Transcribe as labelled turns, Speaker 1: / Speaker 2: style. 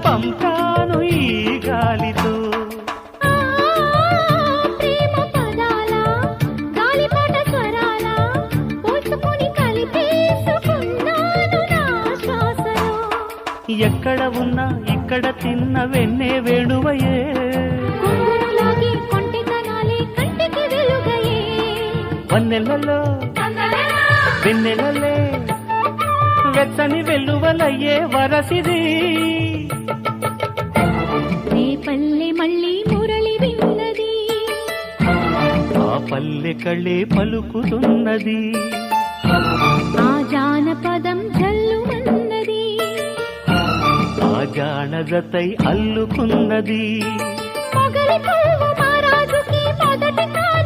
Speaker 1: పంపాను ఈ గాలితో.
Speaker 2: ప్రేమ పదాల గాలిపాట స్వరాల పోల్చుకొని కలిపేసుకున్నాను నా శ్వాసలో.
Speaker 1: ఎక్కడ ఉన్నా ఇక్కడ తిన్న వెన్నే వేణువయే,
Speaker 2: కొంగురులాగి కొంటెతనాలే కంటికి వెలుగయే.
Speaker 1: వన్నెలలో వెన్నెలలే వెచ్చని వెల్లువలయ్యే వరసిది.
Speaker 2: రేపల్లె మళ్ళీ మురళి విన్నది,
Speaker 1: ఆ పల్లె కళ్ళే పలుకుతున్నది,
Speaker 2: ఆ జానపదం జల్లుమన్నది,
Speaker 1: ఆ జానజతై అల్లుకున్నది.
Speaker 2: మొగలి పువ్వు మహారాజుకి మొదటి కాలం